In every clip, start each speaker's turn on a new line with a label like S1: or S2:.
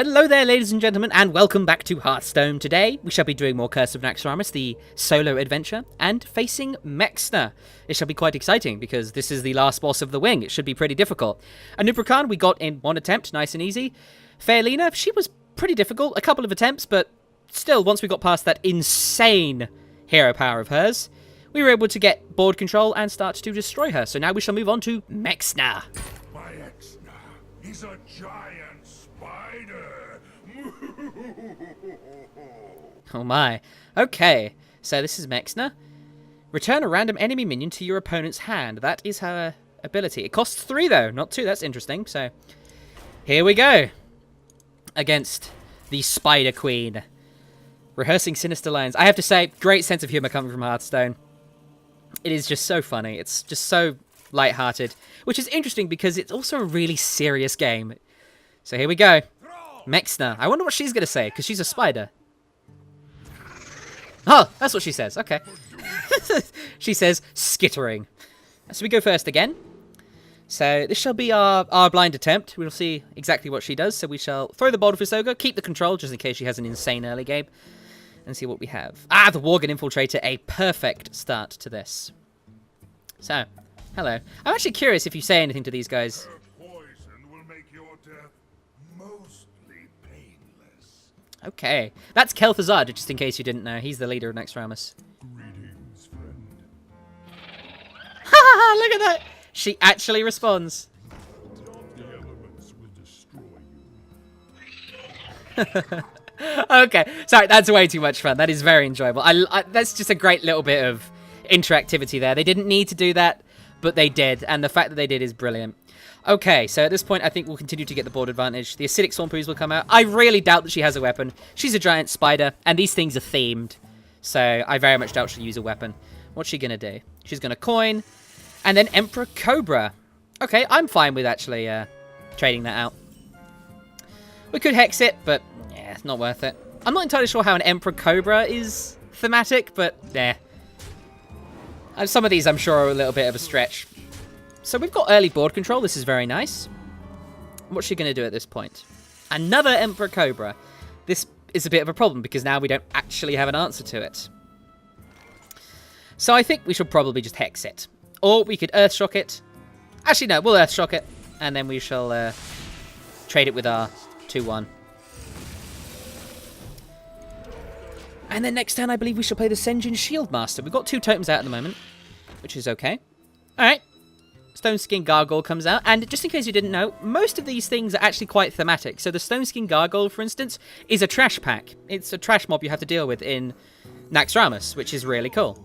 S1: Hello there, ladies and gentlemen, and welcome back to Hearthstone. Today, we shall be doing more Curse of Naxxramas, the solo adventure, and facing Maexxna. It shall be quite exciting, because this is the last boss of the wing. It should be pretty difficult. Anubrakan, we got in one attempt, nice and easy. Fairlina, she was pretty difficult, a couple of attempts, but still, once we got past that insane hero power of hers, we were able to get board control and start to destroy her. So now we shall move on to Maexxna.
S2: Maexxna is a giant spider.
S1: Oh my. Okay, so this is Maexxna. Return a random enemy minion to your opponent's hand. That is her ability. It costs 3 though, not 2. That's interesting. So here we go. Against the Spider Queen. Rehearsing sinister lines. I have to say, great sense of humor coming from Hearthstone. It is just so funny. It's just so lighthearted, which is interesting because it's also a really serious game. So here we go. Maexxna. I wonder what she's going to say, because she's a spider. Oh, that's what she says. Okay. She says, skittering. So we go first again. So this shall be our blind attempt. We'll see exactly what she does. So we shall throw the bolt of Hisoga, keep the control, just in case she has an insane early game, and see what we have. Ah, the Worgen Infiltrator, a perfect start to this. So, hello. I'm actually curious if you say anything to these guys.
S2: Her poison will make your death mostly painless.
S1: Okay. That's Kel'Thuzad, just in case you didn't know. He's the leader of Naxxramas.
S2: Greetings, friend.
S1: Ha! Look at that! She actually responds.
S2: The elements will destroy you.
S1: Okay, sorry, that's way too much fun. That is very enjoyable. That's just a great little bit of interactivity there. They didn't need to do that, but they did, and the fact that they did is brilliant. Okay, so at this point, I think we'll continue to get the board advantage. The acidic Swampoos will come out. I really doubt that she has a weapon. She's a giant spider, and these things are themed, so I very much doubt she'll use a weapon. What's she going to do? She's going to coin, and then Emperor Cobra. Okay, I'm fine with actually trading that out. We could hex it, but yeah, it's not worth it. I'm not entirely sure how an Emperor Cobra is thematic, but yeah. Some of these I'm sure are a little bit of a stretch. So we've got early board control. This is very nice. What's she going to do at this point? Another Emperor Cobra. This is a bit of a problem because now we don't actually have an answer to it. So I think we should probably just hex it. Or we could Earthshock it. Actually, no, we'll Earthshock it. And then we shall trade it with our 2-1. And then next turn, I believe we shall play the Sen'jin Shieldmaster. We've got 2 totems out at the moment, which is okay. Alright. Stone Skin Gargoyle comes out. And just in case you didn't know, most of these things are actually quite thematic. So the Stone Skin Gargoyle, for instance, is a trash pack. It's a trash mob you have to deal with in Naxxramas, which is really cool.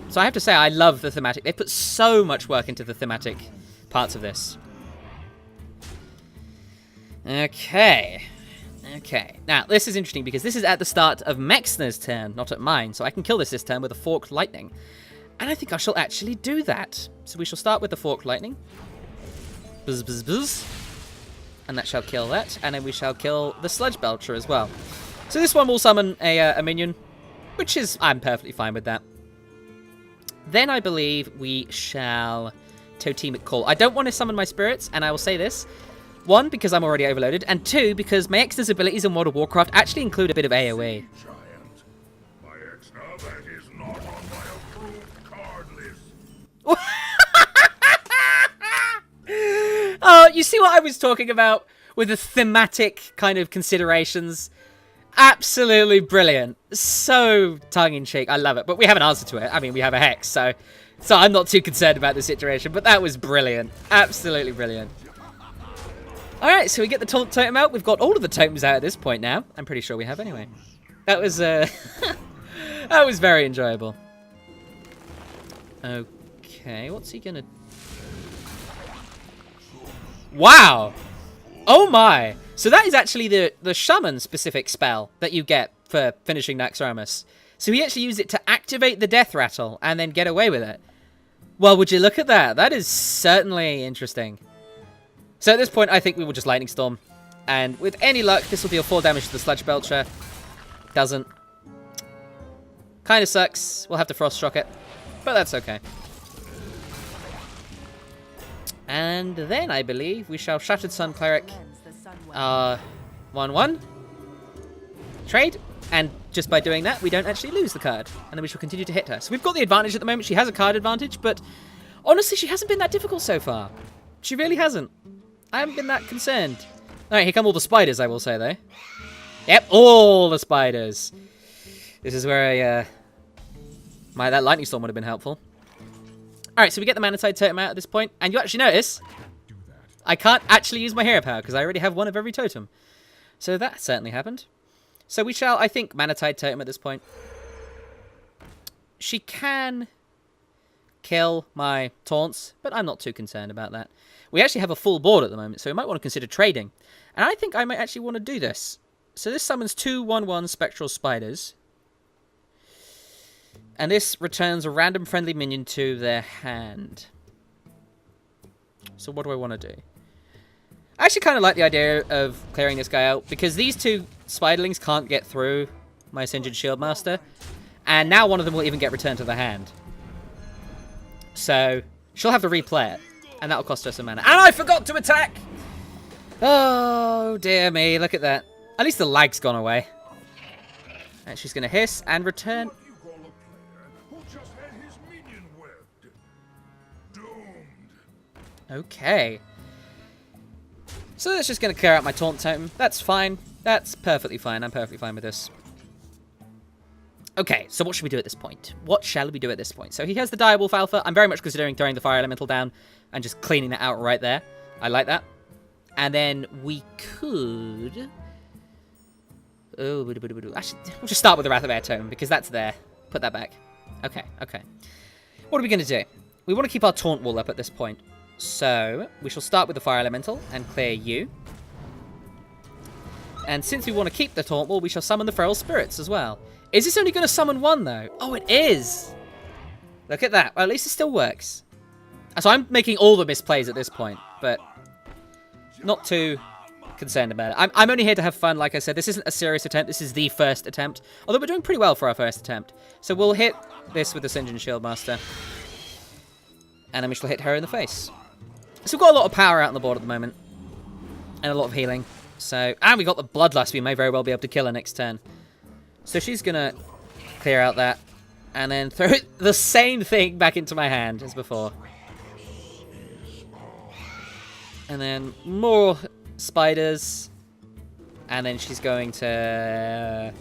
S1: So I have to say, I love the thematic. They put so much work into the thematic parts of this. Okay. Okay. Now, this is interesting because this is at the start of Maexxna's turn, not at mine. So I can kill this turn with a Forked Lightning. And I think I shall actually do that. So we shall start with the Forked Lightning. Buzz, buzz, buzz. And that shall kill that. And then we shall kill the Sludge Belcher as well. So this one will summon a minion, which is, I'm perfectly fine with that. Then I believe we shall Totemic Call. I don't want to summon my spirits, and I will say this. 1, because I'm already overloaded, and 2, because Maexxna's abilities in World of Warcraft actually include a bit of AoE.
S2: Giant. Maexxna, that is not on my approved card list.
S1: Oh, you see what I was talking about with the thematic kind of considerations? Absolutely brilliant. So tongue-in-cheek. I love it. But we have an answer to it. I mean, we have a hex, so I'm not too concerned about the situation. But that was brilliant. Absolutely brilliant. Alright, so we get the totem out. We've got all of the totems out at this point now. I'm pretty sure we have anyway. That was, that was very enjoyable. Okay, what's he gonna... Wow! Oh my! So that is actually the Shaman-specific spell that you get for finishing Naxxramas. So he actually used it to activate the Death Rattle and then get away with it. Well, would you look at that? That is certainly interesting. So at this point, I think we will just Lightning Storm. And with any luck, this will deal 4 damage to the Sludge Belcher. Doesn't. Kind of sucks. We'll have to Frost Shock it. But that's okay. And then, I believe, we shall Shattered Sun Cleric 1-1. Trade. And just by doing that, we don't actually lose the card. And then we shall continue to hit her. So we've got the advantage at the moment. She has a card advantage, but honestly, she hasn't been that difficult so far. She really hasn't. I haven't been that concerned. Alright, here come all the spiders, I will say, though. Yep, all the spiders. This is where that lightning storm would have been helpful. Alright, so we get the Manatide Totem out at this point. And you actually notice, I can't actually use my hero power, because I already have one of every totem. So that certainly happened. So we shall, I think, Manatide Totem at this point. She can kill my taunts, but I'm not too concerned about that. We actually have a full board at the moment, so we might want to consider trading. And I think I might actually want to do this. So this summons 2 1/1 Spectral Spiders. And this returns a random friendly minion to their hand. So what do I want to do? I actually kind of like the idea of clearing this guy out, because these 2 spiderlings can't get through my Ascended Shieldmaster. And now one of them will even get returned to the hand. So she'll have to replay it. And that'll cost her some mana. And I forgot to attack! Oh, dear me. Look at that. At least the lag's gone away. And she's going to hiss and return. Okay. So that's just going to clear out my taunt totem. That's fine. That's perfectly fine. I'm perfectly fine with this. Okay, so what should we do at this point? What shall we do at this point? So he has the Direwolf Alpha. I'm very much considering throwing the Fire Elemental down and just cleaning that out right there. I like that. And then we could... Oh, actually, we'll just start with the Wrath of Air Totem, because that's there. Put that back. Okay, okay. What are we going to do? We want to keep our Taunt Wall up at this point. So, we shall start with the Fire Elemental and clear you. And since we want to keep the Taunt Wall, we shall summon the Feral Spirits as well. Is this only going to summon one, though? Oh, it is! Look at that. Well, at least it still works. So I'm making all the misplays at this point, but not too concerned about it. I'm only here to have fun, like I said. This isn't a serious attempt. This is the first attempt. Although we're doing pretty well for our first attempt. So we'll hit this with the Ascended Shieldmaster. And then we shall hit her in the face. So we've got a lot of power out on the board at the moment. And a lot of healing. So, and we got the Bloodlust. We may very well be able to kill her next turn. So she's going to clear out that. And then throw the same thing back into my hand as before. And then more spiders. And then she's going to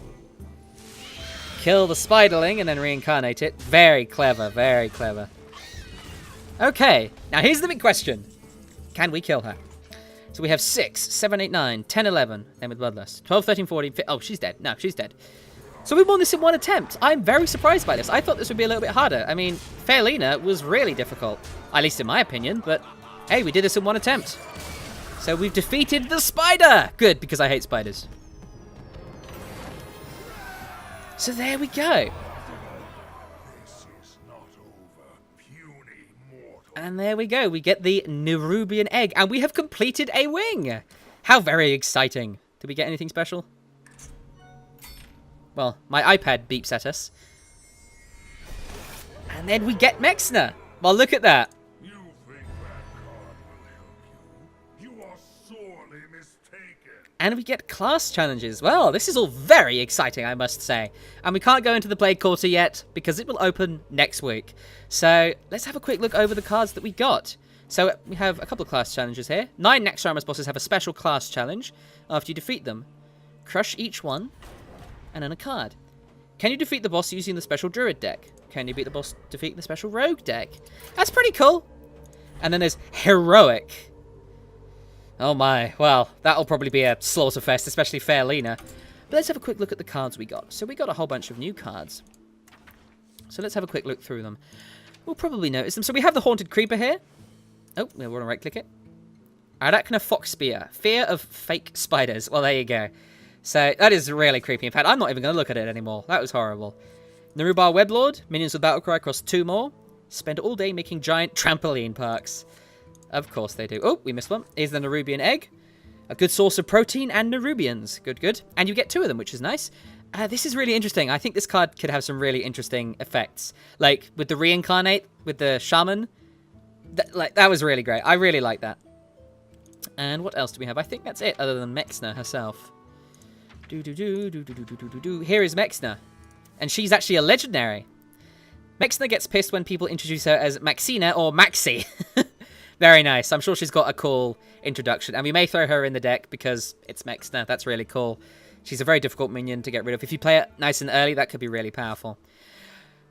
S1: kill the spiderling and then reincarnate it. Very clever, very clever. Okay, now here's the big question. Can we kill her? So we have 6, 7, 8, 9, 10, 11. Then with Bloodlust. 12, 13, 14, 15. Oh, she's dead. No, she's dead. So we won this in one attempt. I'm very surprised by this. I thought this would be a little bit harder. I mean, Fairlina was really difficult. At least in my opinion. But, hey, we did this in one attempt. So we've defeated the spider. Good, because I hate spiders. So there we go. And there we go. We get the Nerubian Egg. And we have completed a wing. How very exciting. Did we get anything special? Well, my iPad beeps at us. And then we get Maexxna. Well, look at that.
S2: You think that card will help you? You are sorely mistaken.
S1: And we get class challenges. Well, this is all very exciting, I must say. And we can't go into the Plague Quarter yet because it will open next week. So let's have a quick look over the cards that we got. So we have a couple of class challenges here. 9 Naxxramas bosses have a special class challenge after you defeat them. Crush each one and then a card. Can you defeat the boss using the special Druid deck? Can you beat the boss defeat the special Rogue deck? That's pretty cool. And then there's Heroic. Oh my, well, that'll probably be a slaughterfest, especially Fairlina. But let's have a quick look at the cards we got. So we got a whole bunch of new cards. So let's have a quick look through them. We'll probably notice them. So we have the Haunted Creeper here. Oh, we want to right-click it. Arachna Foxspear. Fear of fake spiders. Well, there you go. So that is really creepy. In fact, I'm not even going to look at it anymore. That was horrible. Narubar Weblord. Minions with Battlecry cost 2 more. Spend all day making giant trampoline parks. Of course they do. Oh, we missed one. Here's the Nerubian Egg. A good source of protein and Nerubians. Good, good. And you get 2 of them, which is nice. This is really interesting. I think this card could have some really interesting effects. Like, with the Reincarnate, with the Shaman. That was really great. I really like that. And what else do we have? I think that's it, other than Maexxna herself. Here is Maexxna. And she's actually a legendary. Maexxna gets pissed when people introduce her as Maexxna or Maxi. Very nice. I'm sure she's got a cool introduction. And we may throw her in the deck because it's Maexxna. That's really cool. She's a very difficult minion to get rid of. If you play it nice and early, that could be really powerful.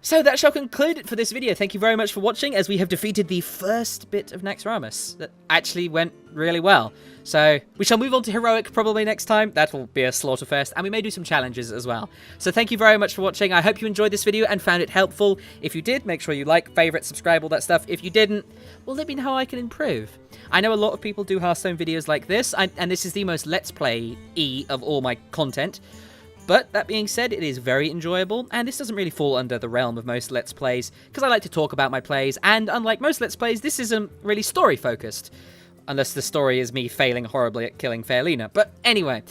S1: So that shall conclude it for this video. Thank you very much for watching as we have defeated the first bit of Naxxramas. That actually went really well. So we shall move on to Heroic probably next time. That will be a slaughterfest, and we may do some challenges as well. So thank you very much for watching. I hope you enjoyed this video and found it helpful. If you did, make sure you like, favorite, subscribe, all that stuff. If you didn't, well, let me know how I can improve. I know a lot of people do Hearthstone videos like this, and this is the most Let's Play-y of all my content. But that being said, it is very enjoyable, and this doesn't really fall under the realm of most Let's Plays, because I like to talk about my plays, and unlike most Let's Plays, this isn't really story-focused. Unless the story is me failing horribly at killing Fairlina. But anyway,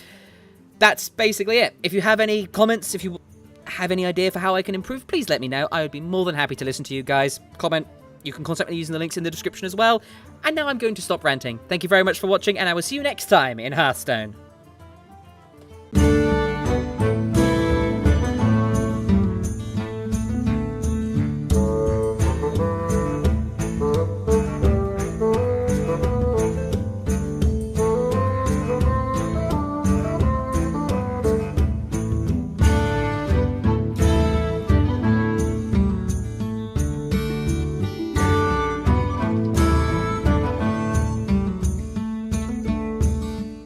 S1: that's basically it. If you have any comments, if you have any idea for how I can improve, please let me know. I would be more than happy to listen to you guys. Comment. You can contact me using the links in the description as well. And now I'm going to stop ranting. Thank you very much for watching, and I will see you next time in Hearthstone.